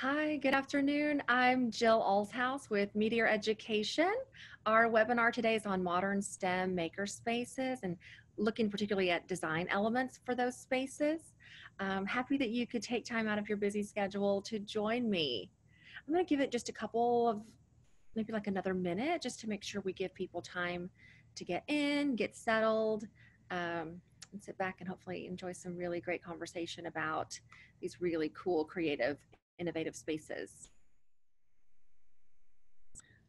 Hi, good afternoon. I'm Jill Allshouse with Meteor Education. Our webinar today is on modern STEM makerspaces and looking particularly at design elements for those spaces. I'm happy that you could take time out of your busy schedule to join me. I'm going to give it just a couple of, maybe like another minute, just to make sure we give people time to get in, get settled, and sit back and hopefully enjoy some really great conversation about these really cool, creative, innovative spaces.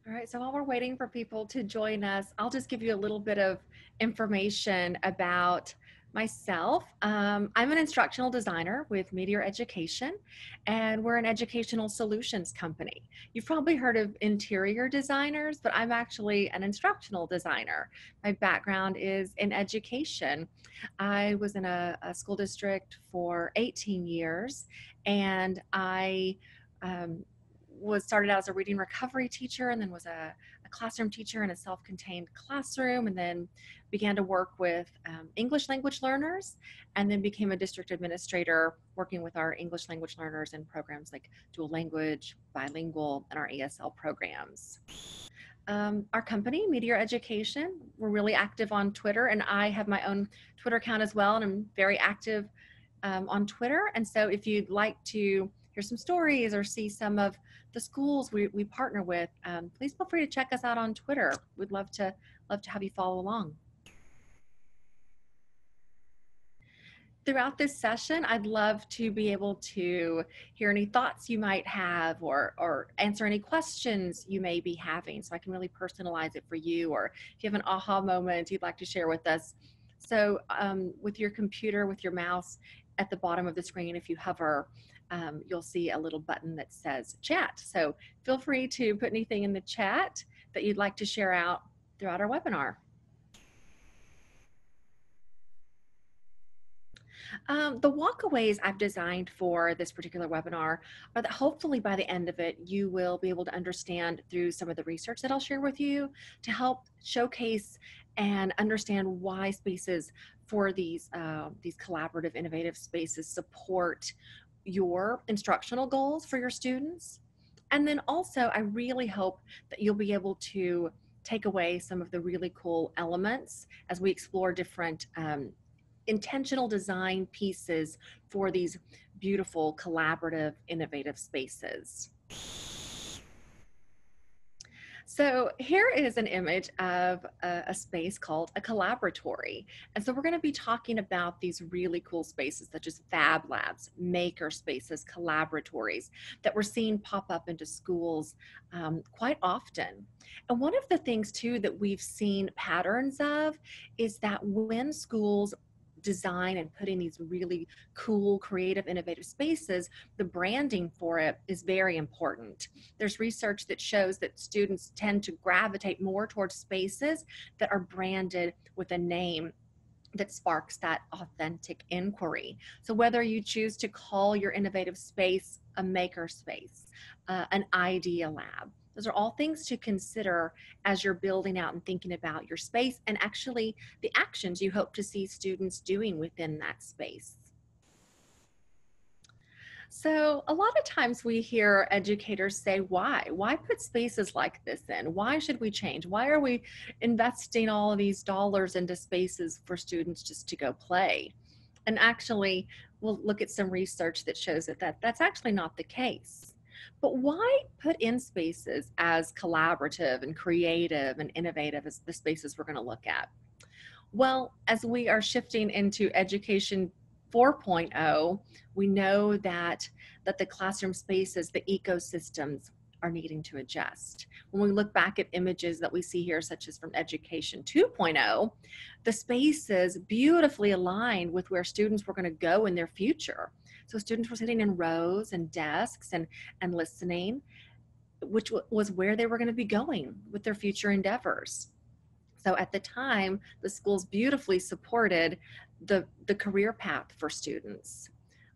All right, so while we're waiting for people to join us, I'll just give you a little bit of information about myself. I'm an instructional designer with Meteor Education, and we're an educational solutions company. You've probably heard of interior designers, but I'm actually an instructional designer. My background is in education. I was in a school district for 18 years, and I was started out as a reading recovery teacher, and then was a classroom teacher in a self-contained classroom, and then began to work with English language learners, and then became a district administrator working with our English language learners in programs like dual language, bilingual, and our ESL programs. Our company, Meteor Education, we're really active on Twitter, and I have my own Twitter account as well, and I'm very active on Twitter. And so if you'd like to hear some stories or see some of the schools we partner with, please feel free to check us out on Twitter. We'd love to have you follow along. Throughout this session, I'd love to be able to hear any thoughts you might have, or answer any questions you may be having, so I can really personalize it for you, or if you have an aha moment you'd like to share with us. So with your computer, with your mouse, at the bottom of the screen, if you hover, you'll see a little button that says chat. So feel free to put anything in the chat that you'd like to share out throughout our webinar. The walkaways I've designed for this particular webinar are that hopefully by the end of it, you will be able to understand through some of the research that I'll share with you to help showcase and understand why spaces for these collaborative, innovative spaces support your instructional goals for your students. And then also, I really hope that you'll be able to take away some of the really cool elements as we explore different intentional design pieces for these beautiful, collaborative, innovative spaces. So here is an image of a space called a Collaboratory. And so we're going to be talking about these really cool spaces such as FabLabs, Makerspaces, Collaboratories that we're seeing pop up into schools quite often. And one of the things too that we've seen patterns of is that when schools design and put in these really cool, creative, innovative spaces, the branding for it is very important. There's research that shows that students tend to gravitate more towards spaces that are branded with a name that sparks that authentic inquiry. So whether you choose to call your innovative space a makerspace, an idea lab, those are all things to consider as you're building out and thinking about your space and actually the actions you hope to see students doing within that space. So a lot of times we hear educators say, why put spaces like this in? Why should we change? Why are we investing all of these dollars into spaces for students just to go play? And actually, we'll look at some research that shows that that's actually not the case. But why put in spaces as collaborative and creative and innovative as the spaces we're going to look at? Well, as we are shifting into education 4.0, we know that the classroom spaces, the ecosystems are needing to adjust. When we look back at images that we see here, such as from Education 2.0, the spaces beautifully aligned with where students were going to go in their future. So students were sitting in rows and desks and listening, which was where they were going to be going with their future endeavors. So at the time, the schools beautifully supported the career path for students.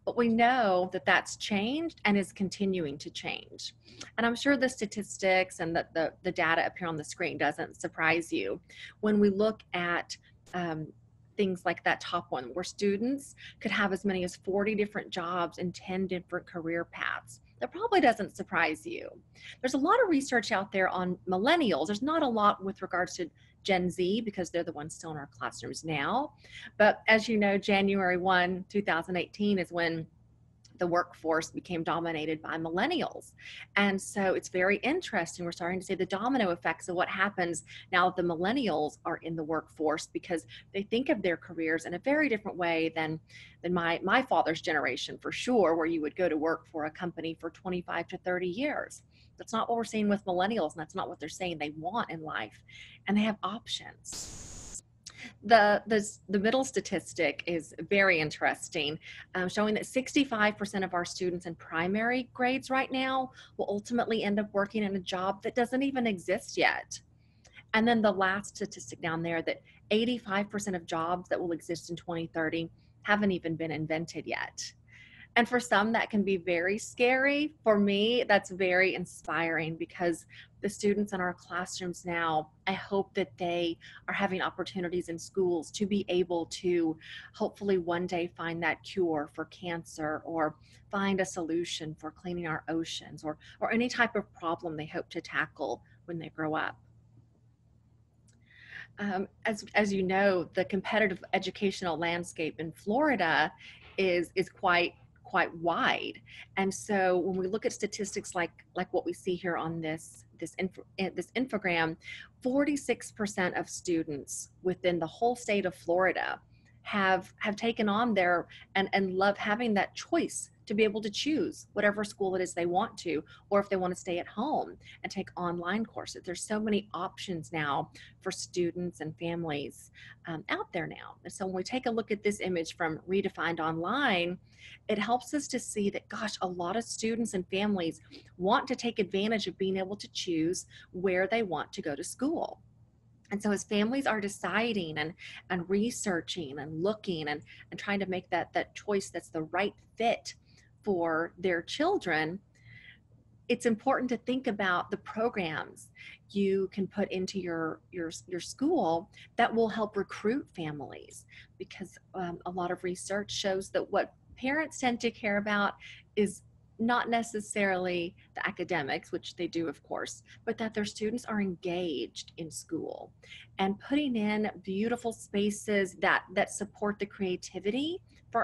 But we know that that's changed and is continuing to change. And I'm sure the statistics and the data up here on the screen doesn't surprise you. When we look at things like that top one, where students could have as many as 40 different jobs and 10 different career paths. That probably doesn't surprise you. There's a lot of research out there on millennials. There's not a lot with regards to Gen Z because they're the ones still in our classrooms now. But as you know, January 1, 2018 is when the workforce became dominated by millennials. And so it's very interesting. We're starting to see the domino effects of what happens now that the millennials are in the workforce, because they think of their careers in a very different way than my father's generation, for sure, where you would go to work for a company for 25 to 30 years. That's not what we're seeing with millennials, and that's not what they're saying they want in life. And they have options. The middle statistic is very interesting, showing that 65% of our students in primary grades right now will ultimately end up working in a job that doesn't even exist yet. And then the last statistic down there, that 85% of jobs that will exist in 2030 haven't even been invented yet. And for some, that can be very scary. For me, that's very inspiring, because the students in our classrooms now, I hope that they are having opportunities in schools to be able to hopefully one day find that cure for cancer, or find a solution for cleaning our oceans, or any type of problem they hope to tackle when they grow up. As you know, the competitive educational landscape in Florida is quite wide. And so when we look at statistics like what we see here on this infogram, 46% of students within the whole state of Florida have taken on their and love having that choice to be able to choose whatever school it is they want to, or if they want to stay at home and take online courses. There's so many options now for students and families out there now. And so when we take a look at this image from Redefined Online, it helps us to see that, gosh, a lot of students and families want to take advantage of being able to choose where they want to go to school. And so as families are deciding and researching and looking and trying to make that choice that's the right fit for their children, it's important to think about the programs you can put into your school that will help recruit families, because a lot of research shows that what parents tend to care about is not necessarily the academics, which they do, of course, but that their students are engaged in school, and putting in beautiful spaces that support the creativity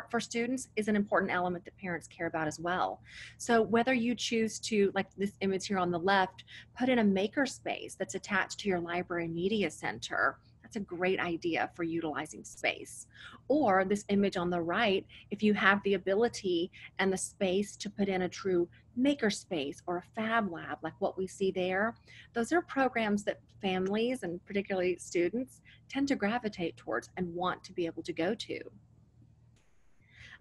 for students is an important element that parents care about as well. So whether you choose to, like this image here on the left, put in a makerspace that's attached to your library media center, that's a great idea for utilizing space. Or this image on the right, if you have the ability and the space to put in a true makerspace or a FabLab like what we see there, those are programs that families and particularly students tend to gravitate towards and want to be able to go to.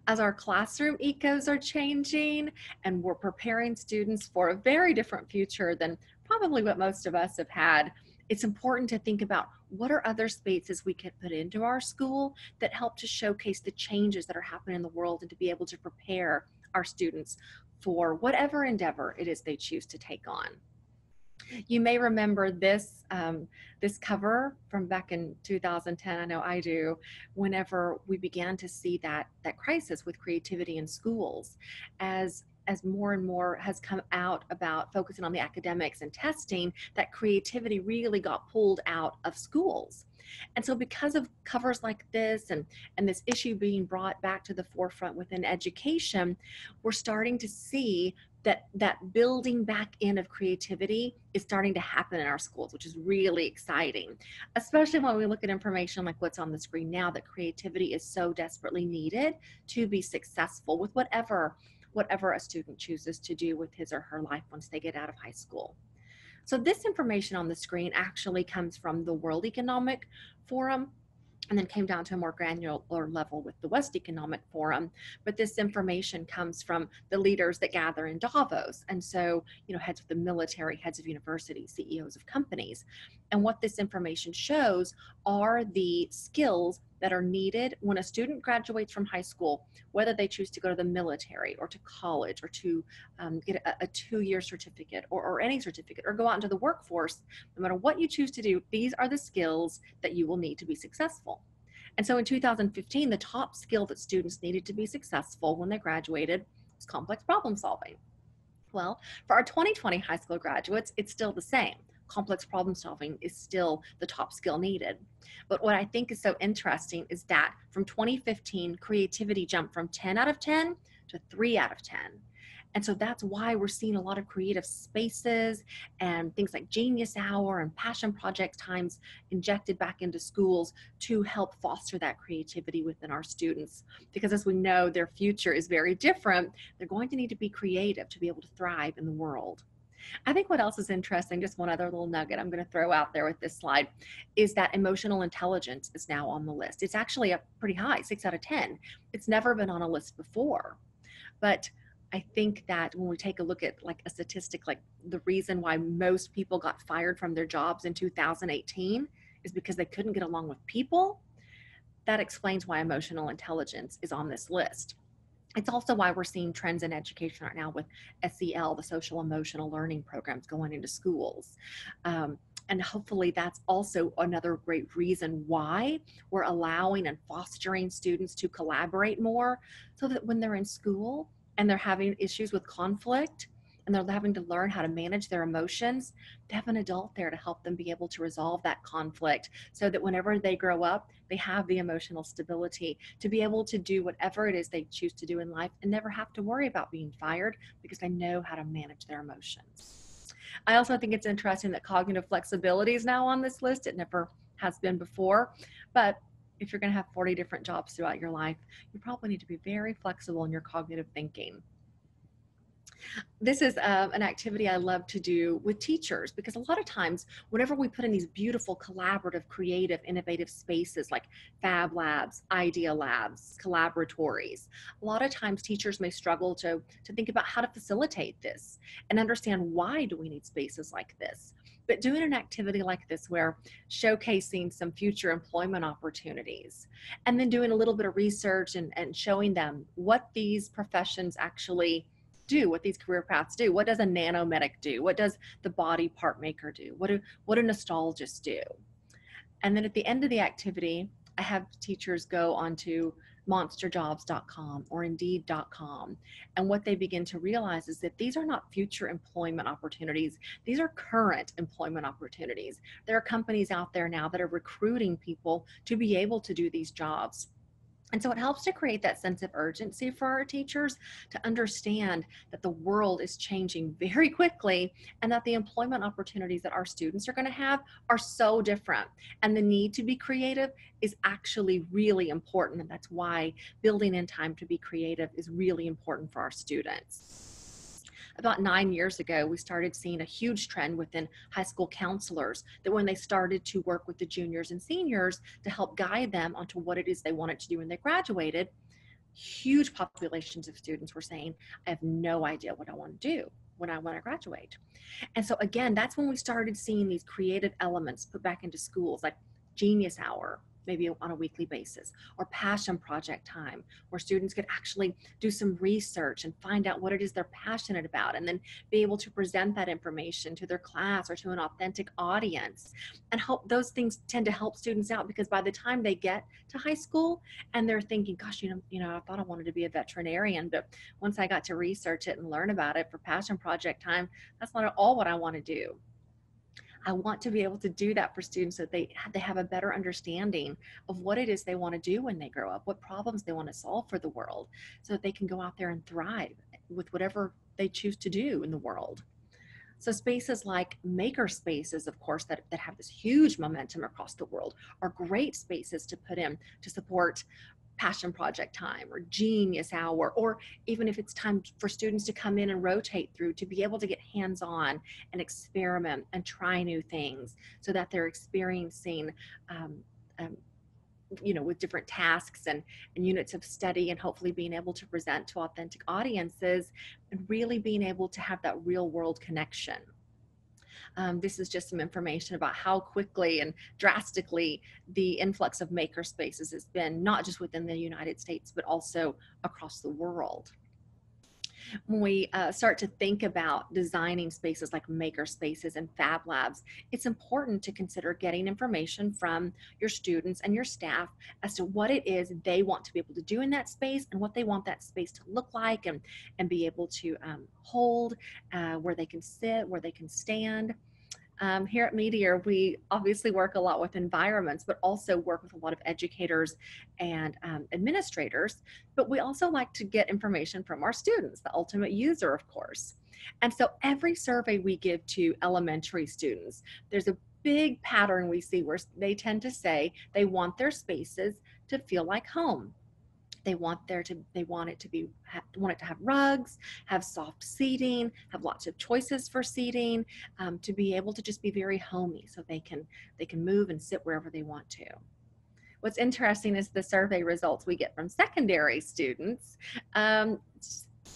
As our classroom ecos are changing and we're preparing students for a very different future than probably what most of us have had, it's important to think about what are other spaces we can put into our school that help to showcase the changes that are happening in the world, and to be able to prepare our students for whatever endeavor it is they choose to take on. You may remember this this cover from back in 2010. I know I do. Whenever we began to see that crisis with creativity in schools, as more and more has come out about focusing on the academics and testing, that creativity really got pulled out of schools. And so because of covers like this and this issue being brought back to the forefront within education, we're starting to see that building back in of creativity is starting to happen in our schools, which is really exciting, especially when we look at information like what's on the screen now, that creativity is so desperately needed to be successful with whatever a student chooses to do with his or her life once they get out of high school. So this information on the screen actually comes from the World Economic Forum, and then came down to a more granular level with the West Economic Forum. But this information comes from the leaders that gather in Davos. And so, heads of the military, heads of universities, CEOs of companies. And what this information shows are the skills that are needed when a student graduates from high school, whether they choose to go to the military or to college or to get a 2-year certificate or any certificate, or go out into the workforce. No matter what you choose to do, these are the skills that you will need to be successful. And so in 2015, the top skill that students needed to be successful when they graduated was complex problem solving. Well, for our 2020 high school graduates, it's still the same. Complex problem solving is still the top skill needed. But what I think is so interesting is that from 2015, creativity jumped from 10 out of 10 to 3 out of 10. And so that's why we're seeing a lot of creative spaces and things like Genius Hour and Passion Project times injected back into schools to help foster that creativity within our students. Because as we know, their future is very different. They're going to need to be creative to be able to thrive in the world. I think what else is interesting, just one other little nugget I'm going to throw out there with this slide, is that emotional intelligence is now on the list. It's actually up pretty high, 6 out of 10. It's never been on a list before. But I think that when we take a look at like a statistic, like the reason why most people got fired from their jobs in 2018 is because they couldn't get along with people. That explains why emotional intelligence is on this list. It's also why we're seeing trends in education right now with SEL, the social emotional learning programs going into schools. And hopefully that's also another great reason why we're allowing and fostering students to collaborate more, so that when they're in school and they're having issues with conflict and they're having to learn how to manage their emotions, they have an adult there to help them be able to resolve that conflict, so that whenever they grow up, they have the emotional stability to be able to do whatever it is they choose to do in life and never have to worry about being fired because they know how to manage their emotions. I also think it's interesting that cognitive flexibility is now on this list. It never has been before, but if you're going to have 40 different jobs throughout your life, you probably need to be very flexible in your cognitive thinking. This is an activity I love to do with teachers, because a lot of times whenever we put in these beautiful collaborative, creative, innovative spaces like FabLabs, Idea Labs, Collaboratories, a lot of times teachers may struggle to think about how to facilitate this and understand, why do we need spaces like this? But doing an activity like this, where showcasing some future employment opportunities and then doing a little bit of research and showing them what these professions actually do, what these career paths do. What does a nanomedic do? What does the body part maker do? What do nostalgists do? And then at the end of the activity, I have teachers go onto monsterjobs.com or indeed.com. And what they begin to realize is that these are not future employment opportunities. These are current employment opportunities. There are companies out there now that are recruiting people to be able to do these jobs. And so it helps to create that sense of urgency for our teachers to understand that the world is changing very quickly, and that the employment opportunities that our students are going to have are so different. And the need to be creative is actually really important. And that's why building in time to be creative is really important for our students. About 9 years ago, we started seeing a huge trend within high school counselors, that when they started to work with the juniors and seniors to help guide them onto what it is they wanted to do when they graduated, huge populations of students were saying, I have no idea what I want to do when I graduate. And so again, that's when we started seeing these creative elements put back into schools, like Genius Hour, maybe on a weekly basis, or passion project time, where students could actually do some research and find out what it is they're passionate about, and then be able to present that information to their class or to an authentic audience. And those things tend to help students out, because by the time they get to high school and they're thinking, gosh, I thought I wanted to be a veterinarian, but once I got to research it and learn about it for passion project time, that's not at all what I want to do. I want to be able to do that for students, so that they have a better understanding of what it is they want to do when they grow up, what problems they want to solve for the world, so that they can go out there and thrive with whatever they choose to do in the world. So spaces like Makerspaces, of course, that have this huge momentum across the world, are great spaces to put in to support passion project time or Genius Hour, or even if it's time for students to come in and rotate through, to be able to get hands-on and experiment and try new things, so that they're experiencing with different tasks and units of study, and hopefully being able to present to authentic audiences and really being able to have that real world connection. This is just some information about how quickly and drastically the influx of makerspaces has been, not just within the United States, but also across the world. When we start to think about designing spaces like Makerspaces and FabLabs, it's important to consider getting information from your students and your staff as to what it is they want to be able to do in that space and what they want that space to look like, and be able to hold, where they can sit, where they can stand. Here at Meteor, we obviously work a lot with environments, but also work with a lot of educators and administrators. But we also like to get information from our students, the ultimate user, of course. And so every survey we give to elementary students, there's a big pattern we see where they tend to say they want their spaces to feel like home. They want it to be, want it to have rugs, have soft seating, have lots of choices for seating, to be able to just be very homey, so they can move and sit wherever they want to. What's interesting is the survey results we get from secondary students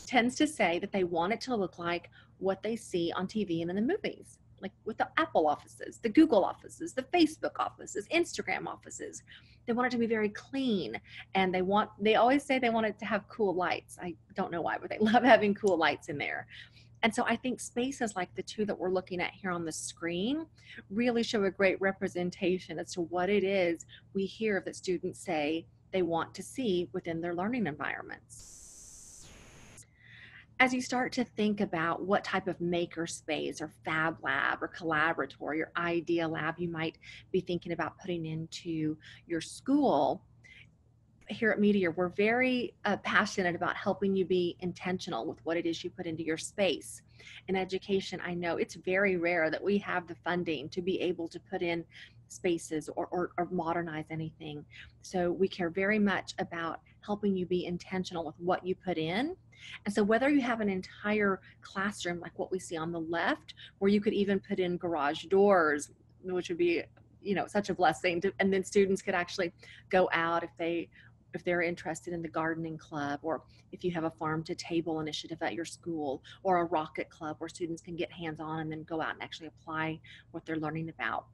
tends to say that they want it to look like what they see on TV and in the movies, like with the Apple offices, the Google offices, the Facebook offices, Instagram offices. They want it to be very clean, and they always say they want it to have cool lights. I don't know why, but they love having cool lights in there. And so I think spaces like the two that we're looking at here on the screen really show a great representation as to what it is we hear that students say they want to see within their learning environments. As you start to think about what type of makerspace or fab lab or collaboratory or idea lab you might be thinking about putting into your school, here at Meteor, we're very passionate about helping you be intentional with what it is you put into your space. In education, I know it's very rare that we have the funding to be able to put in spaces or modernize anything. So we care very much about helping you be intentional with what you put in. And so whether you have an entire classroom like what we see on the left, where you could even put in garage doors, which would be, such a blessing and then students could actually go out if they're interested in the gardening club, or if you have a farm to table initiative at your school, or a rocket club where students can get hands-on and then go out and actually apply what they're learning about.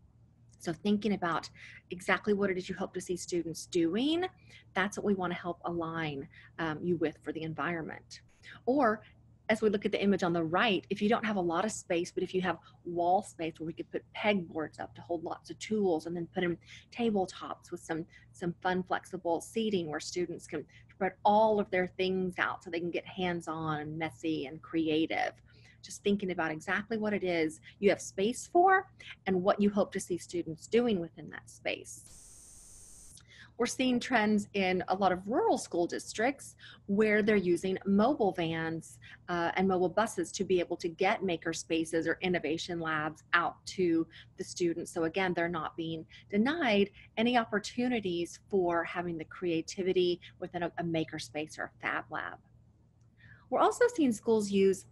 So thinking about exactly what it is you hope to see students doing, that's what we want to help align you with for the environment. Or as we look at the image on the right, if you don't have a lot of space, but if you have wall space where we could put pegboards up to hold lots of tools, and then put in tabletops with some fun, flexible seating where students can spread all of their things out so they can get hands-on and messy and creative. Just thinking about exactly what it is you have space for and what you hope to see students doing within that space. We're seeing trends in a lot of rural school districts where they're using mobile vans and mobile buses to be able to get maker spaces or innovation labs out to the students. So again, they're not being denied any opportunities for having the creativity within a maker space or a fab lab. We're also seeing schools use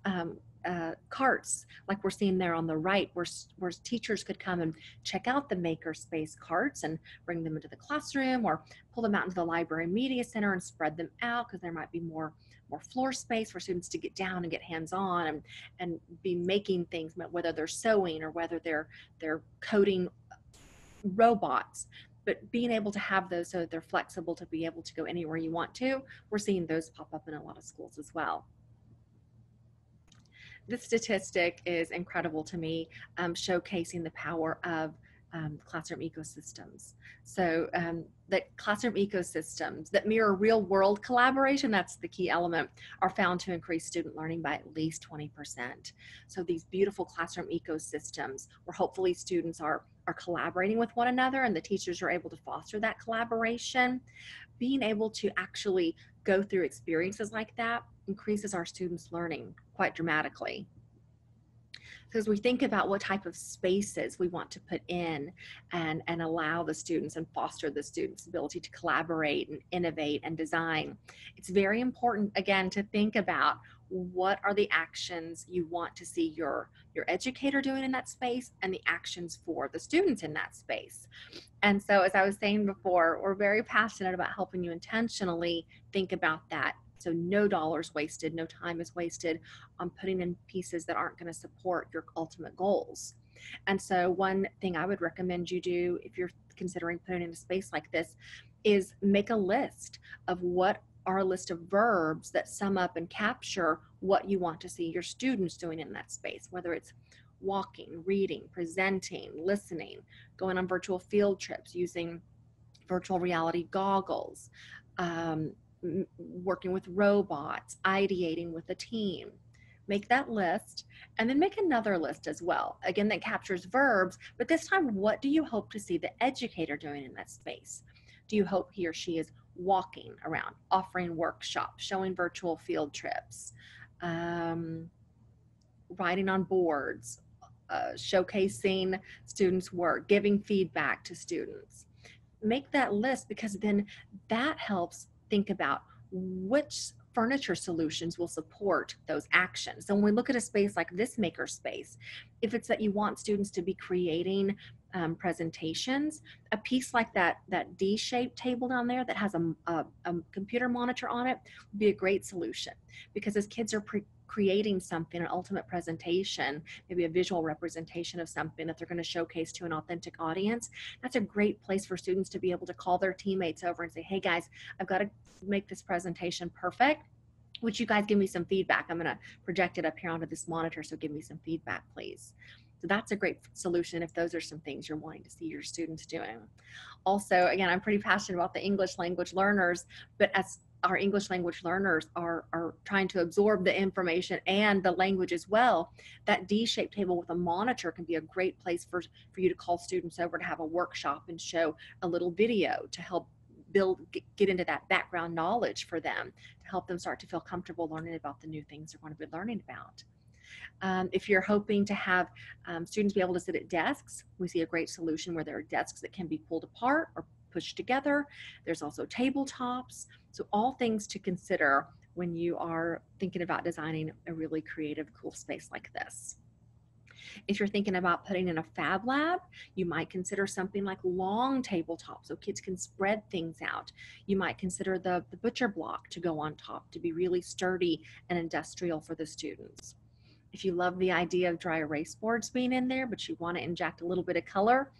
carts, like we're seeing there on the right, where teachers could come and check out the makerspace carts and bring them into the classroom, or pull them out into the library media center and spread them out, because there might be more floor space for students to get down and get hands-on and be making things, whether they're sewing or whether they're coding robots. But being able to have those so that they're flexible to be able to go anywhere you want to, we're seeing those pop up in a lot of schools as well. This statistic is incredible to me, showcasing the power of classroom ecosystems. So the classroom ecosystems that mirror real world collaboration, that's the key element, are found to increase student learning by at least 20%. So these beautiful classroom ecosystems where hopefully students are collaborating with one another and the teachers are able to foster that collaboration, being able to actually go through experiences like that increases our students' learning quite dramatically. So as we think about what type of spaces we want to put in and allow the students and foster the students' ability to collaborate and innovate and design, it's very important, again, to think about what are the actions you want to see your educator doing in that space and the actions for the students in that space. And so as I was saying before, we're very passionate about helping you intentionally think about that. So no dollars wasted, no time is wasted on putting in pieces that aren't going to support your ultimate goals. And so one thing I would recommend you do if you're considering putting in a space like this is make a list of what are a list of verbs that sum up and capture what you want to see your students doing in that space, whether it's walking, reading, presenting, listening, going on virtual field trips, using virtual reality goggles, um, working with robots, ideating with a team. Make that list and then make another list as well. Again, that captures verbs, but this time, what do you hope to see the educator doing in that space? Do you hope he or she is walking around, offering workshops, showing virtual field trips, writing on boards, showcasing students' work, giving feedback to students? Make that list, because then that helps think about which furniture solutions will support those actions. So when we look at a space like this Makerspace, if it's that you want students to be creating presentations, a piece like that D-shaped table down there that has a computer monitor on it would be a great solution, because as kids are creating something, an ultimate presentation, maybe a visual representation of something that they're going to showcase to an authentic audience, that's a great place for students to be able to call their teammates over and say, hey guys, I've got to make this presentation perfect. Would you guys give me some feedback? I'm going to project it up here onto this monitor, so give me some feedback, please. So that's a great solution if those are some things you're wanting to see your students doing. Also, again, I'm pretty passionate about the English language learners, but as our English language learners are trying to absorb the information and the language as well, that D-shaped table with a monitor can be a great place for you to call students over to have a workshop and show a little video to help get into that background knowledge for them, to help them start to feel comfortable learning about the new things they're going to be learning about. If you're hoping to have students be able to sit at desks, we see a great solution where there are desks that can be pulled apart or pushed together. There's also tabletops. So all things to consider when you are thinking about designing a really creative, cool space like this. If you're thinking about putting in a FabLab, you might consider something like long tabletops so kids can spread things out. You might consider the butcher block to go on top to be really sturdy and industrial for the students. If you love the idea of dry erase boards being in there, but you want to inject a little bit of color,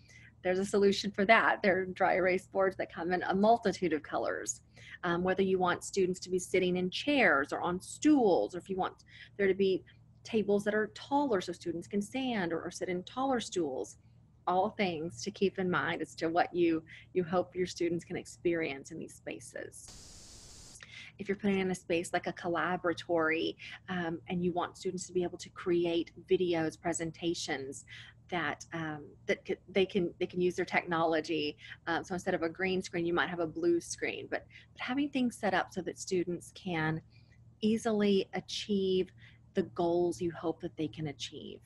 there's a solution for that. There are dry erase boards that come in a multitude of colors. Whether you want students to be sitting in chairs or on stools, or if you want there to be tables that are taller so students can stand or sit in taller stools, all things to keep in mind as to what you hope your students can experience in these spaces. If you're putting in a space like a Collaboratory and you want students to be able to create videos, presentations that they can use their technology. So instead of a green screen, you might have a blue screen, but having things set up so that students can easily achieve the goals you hope that they can achieve.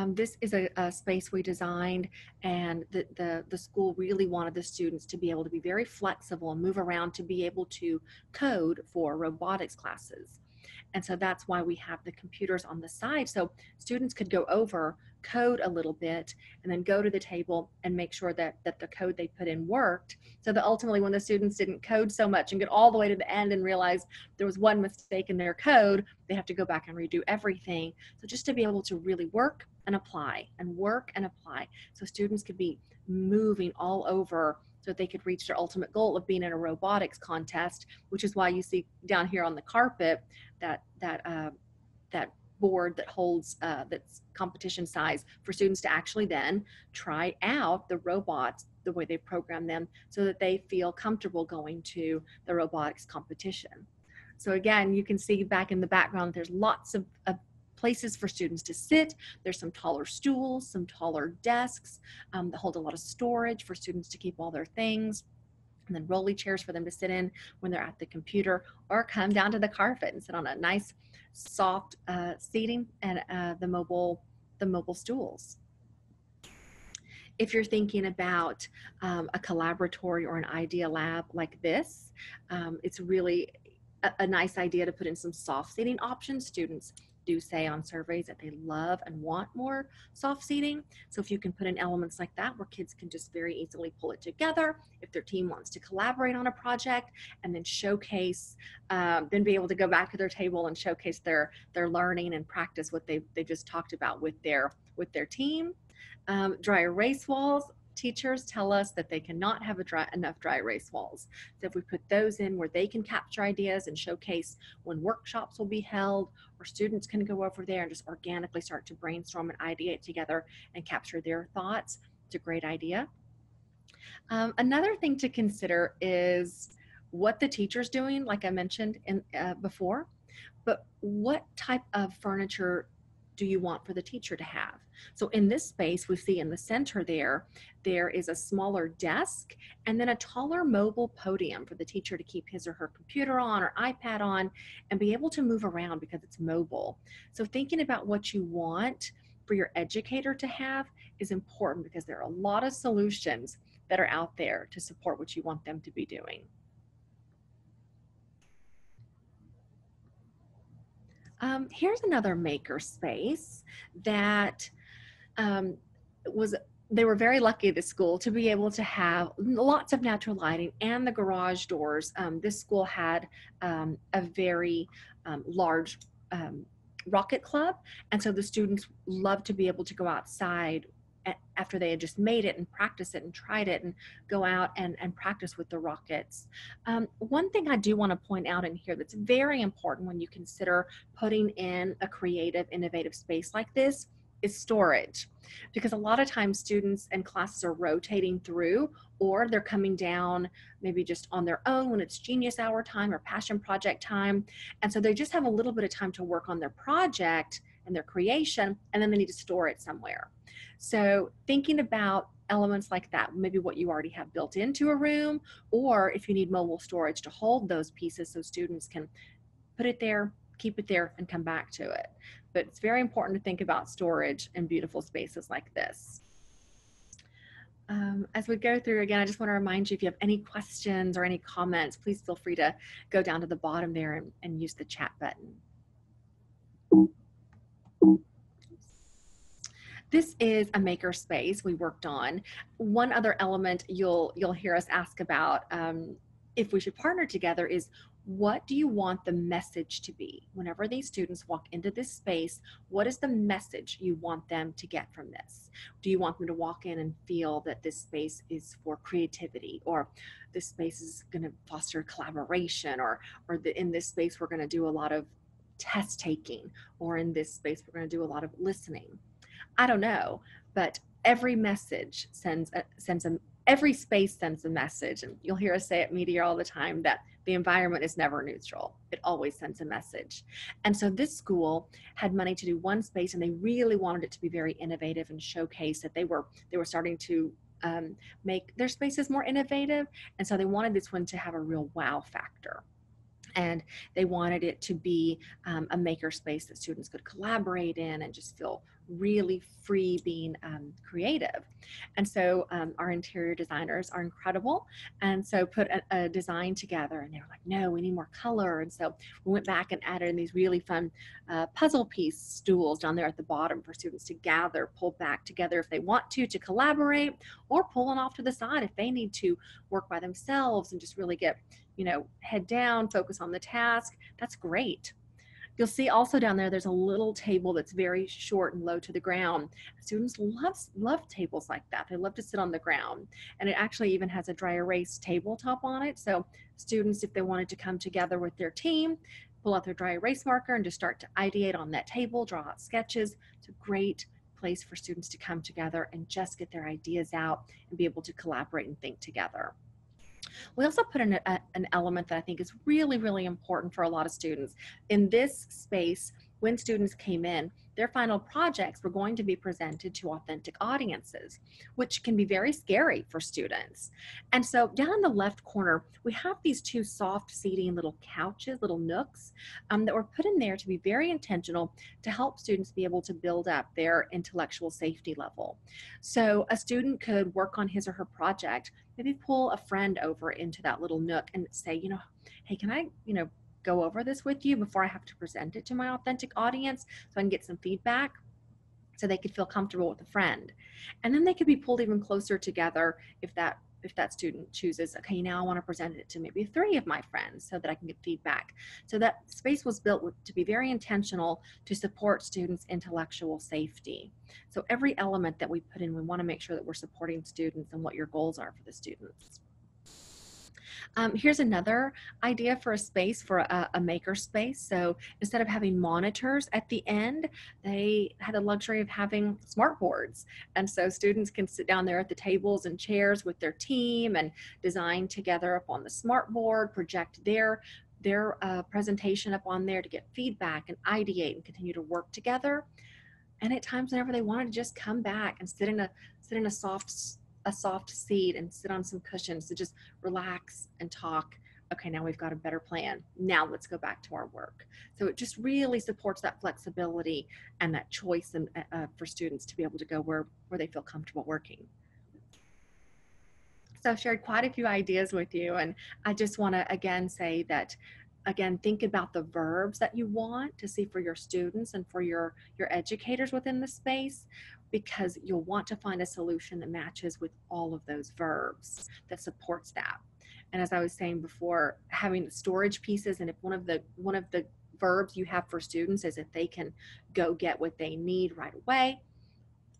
This is a space we designed, and the school really wanted the students to be able to be very flexible and move around to be able to code for robotics classes. And so that's why we have the computers on the side, so students could go over, code a little bit, and then go to the table and make sure that the code they put in worked, so that ultimately when the students didn't code so much and get all the way to the end and realize there was one mistake in their code, they have to go back and redo everything. So just to be able to really work and apply and work and apply, so students could be moving all over so that they could reach their ultimate goal of being in a robotics contest, which is why you see down here on the carpet that board that holds that's competition size for students to actually then try out the robots the way they program them so that they feel comfortable going to the robotics competition. So again, you can see back in the background there's lots of places for students to sit. There's some taller stools, some taller desks that hold a lot of storage for students to keep all their things, and then rolly chairs for them to sit in when they're at the computer, or come down to the carpet and sit on a nice soft seating and the mobile stools. If you're thinking about a Collaboratory or an idea lab like this, it's really a nice idea to put in some soft seating options. Students do say on surveys that they love and want more soft seating. So if you can put in elements like that where kids can just very easily pull it together, if their team wants to collaborate on a project and then showcase, then be able to go back to their table and showcase their learning and practice what they just talked about with their team. Dry erase walls, Teachers tell us that they cannot have enough dry erase walls. So if we put those in where they can capture ideas and showcase when workshops will be held, or students can go over there and just organically start to brainstorm and ideate together and capture their thoughts, it's a great idea. Another thing to consider is what the teacher's doing, like I mentioned before, but what type of furniture do you want for the teacher to have? So in this space, we see in the center there is a smaller desk and then a taller mobile podium for the teacher to keep his or her computer on or iPad on and be able to move around because it's mobile. So thinking about what you want for your educator to have is important because there are a lot of solutions that are out there to support what you want them to be doing. Here's another makerspace that they were very lucky at the school to be able to have lots of natural lighting and the garage doors. This school had a very large rocket club, and so the students loved to be able to go outside after they had just made it and practice it and tried it and go out and practice with the rockets. One thing I do want to point out in here that's very important when you consider putting in a creative, innovative space like this is storage. Because a lot of times students and classes are rotating through, or they're coming down maybe just on their own when it's Genius Hour time or Passion Project time. And so they just have a little bit of time to work on their project and their creation, and then they need to store it somewhere. So thinking about elements like that, maybe what you already have built into a room, or if you need mobile storage to hold those pieces so students can put it there, keep it there, and come back to it. But it's very important to think about storage in beautiful spaces like this. As we go through again, I just want to remind you, if you have any questions or any comments, please feel free to go down to the bottom there and use the chat button. This is a makerspace we worked on. One other element you'll hear us ask about if we should partner together is, what do you want the message to be? Whenever these students walk into this space, what is the message you want them to get from this? Do you want them to walk in and feel that this space is for creativity, or this space is going to foster collaboration, or in this space we're going to do a lot of test taking, or in this space we're going to do a lot of listening? I don't know, but every message every space sends a message. And you'll hear us say at Meteor all the time that the environment is never neutral. It always sends a message. And so this school had money to do one space, and they really wanted it to be very innovative and showcase that they were starting to make their spaces more innovative. And so they wanted this one to have a real wow factor. And they wanted it to be a makerspace that students could collaborate in and just feel really free being creative. And so our interior designers are incredible, and so put a design together, and they were like, no, we need more color. And so we went back and added in these really fun puzzle piece stools down there at the bottom for students to gather, pull back together if they want to collaborate, or pull it off to the side if they need to work by themselves and just really get, head down, focus on the task. That's great. You'll see also down there, there's a little table that's very short and low to the ground. Students love tables like that. They love to sit on the ground. And it actually even has a dry erase tabletop on it. So students, if they wanted to come together with their team, pull out their dry erase marker and just start to ideate on that table, draw out sketches. It's a great place for students to come together and just get their ideas out and be able to collaborate and think together. We also put in an element that I think is really, really important for a lot of students. In this space, when students came in, their final projects were going to be presented to authentic audiences, which can be very scary for students. And so down in the left corner, we have these two soft seating little couches, little nooks that were put in there to be very intentional to help students be able to build up their intellectual safety level. So a student could work on his or her project, maybe pull a friend over into that little nook and say, hey, can I, go over this with you before I have to present it to my authentic audience so I can get some feedback, so they could feel comfortable with a friend. And then they could be pulled even closer together if that if that student chooses, okay, now I want to present it to maybe 3 of my friends so that I can get feedback. So that space was built to be very intentional to support students' intellectual safety. So every element that we put in, we want to make sure that we're supporting students and what your goals are for the students. Here's another idea for a space, for a maker space. So instead of having monitors at the end, they had the luxury of having smart boards. And so students can sit down there at the tables and chairs with their team and design together up on the smart board, project their presentation up on there to get feedback and ideate and continue to work together. And at times whenever they wanted to just come back and sit in a soft seat and sit on some cushions to just relax and talk. Okay, now we've got a better plan. Now let's go back to our work. So it just really supports that flexibility and that choice and for students to be able to go where they feel comfortable working. So I've shared quite a few ideas with you, and I just want to again say that, again, think about the verbs that you want to see for your students and for your educators within the space, because you'll want to find a solution that matches with all of those verbs that supports that. And as I was saying before, having storage pieces, and if one of the verbs you have for students is if they can go get what they need right away,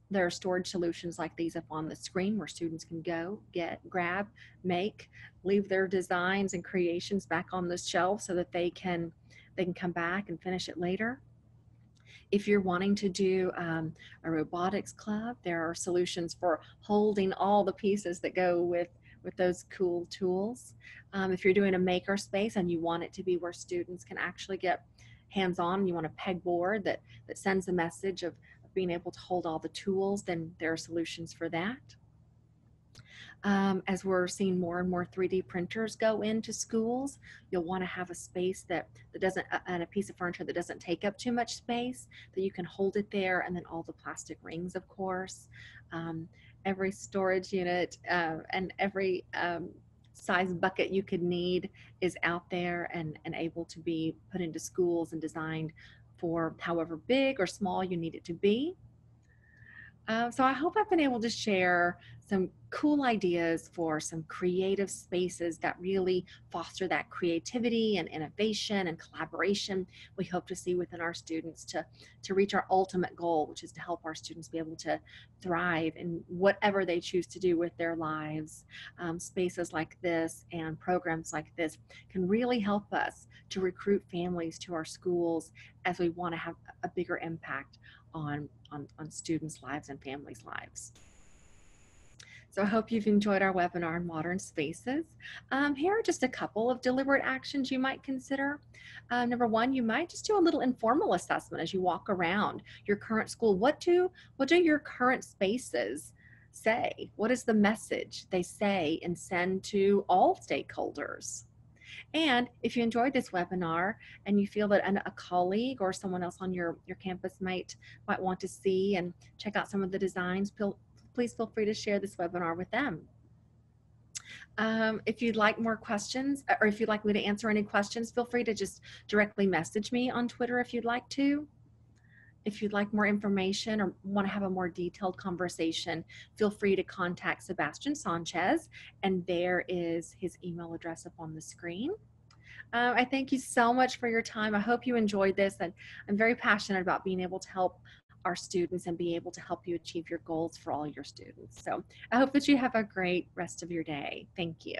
there are storage solutions like these up on the screen where students can go, get, grab, make, leave their designs and creations back on the shelf so that they can come back and finish it later. If you're wanting to do a robotics club, there are solutions for holding all the pieces that go with those cool tools. If you're doing a maker space and you want it to be where students can actually get hands-on, and you want a pegboard that sends a message of being able to hold all the tools, then there are solutions for that. As we're seeing more and more 3D printers go into schools, you'll want to have a space that doesn't, and a piece of furniture that doesn't take up too much space, that you can hold it there, and then all the plastic rings, of course. Every storage unit and every size bucket you could need is out there and able to be put into schools and designed for however big or small you need it to be. So I hope I've been able to share some cool ideas for some creative spaces that really foster that creativity and innovation and collaboration we hope to see within our students to reach our ultimate goal, which is to help our students be able to thrive in whatever they choose to do with their lives. Spaces like this and programs like this can really help us to recruit families to our schools as we want to have a bigger impact on students' lives and families' lives. So I hope you've enjoyed our webinar on modern spaces. Here are just a couple of deliberate actions you might consider. Number one, you might just do a little informal assessment as you walk around your current school. What do your current spaces say? What is the message they say and send to all stakeholders? And if you enjoyed this webinar and you feel that a colleague or someone else on your campus might want to see and check out some of the designs, please feel free to share this webinar with them. If you'd like more questions, or if you'd like me to answer any questions, feel free to just directly message me on Twitter if you'd like to. If you'd like more information or want to have a more detailed conversation, feel free to contact Sebastian Sanchez, and there is his email address up on the screen. I thank you so much for your time. I hope you enjoyed this, and I'm very passionate about being able to help our students and be able to help you achieve your goals for all your students. So I hope that you have a great rest of your day. Thank you.